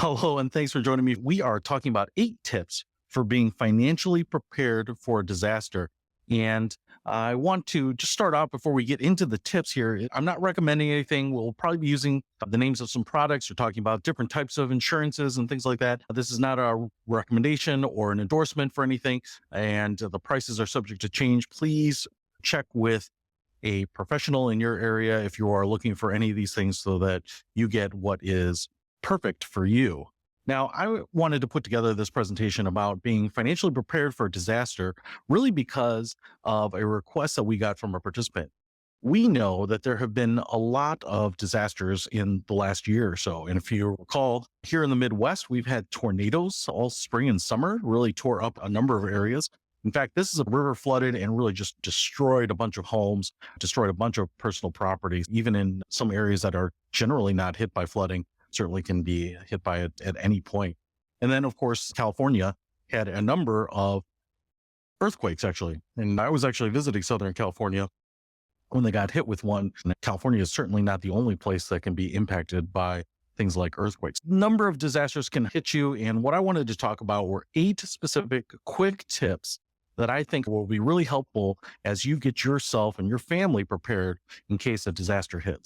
Hello, and thanks for joining me. We are talking about 8 tips for being financially prepared for a disaster. And I want to just start out before we get into the tips here. I'm not recommending anything. We'll probably be using the names of some products. We're talking about different types of insurances and things like that. This is not a recommendation or an endorsement for anything, and the prices are subject to change. Please check with a professional in your area if you are looking for any of these things so that you get what is perfect for you. Now, wanted to put together this presentation about being financially prepared for a disaster, really because of a request that we got from a participant. We know that there have been a lot of disasters in the last year or so. And if you recall, here in the Midwest, we've had tornadoes all spring and summer, really tore up a number of areas. In fact, this is a river flooded and really just destroyed a bunch of homes, destroyed a bunch of personal properties, even in some areas that are generally not hit by flooding, certainly can be hit by it at any point. And then, of course, California had a number of earthquakes, actually. And I was actually visiting Southern California when they got hit with one. And California is certainly not the only place that can be impacted by things like earthquakes. Number of disasters can hit you. And what I wanted to talk about were 8 specific quick tips that I think will be really helpful as you get yourself and your family prepared in case a disaster hits.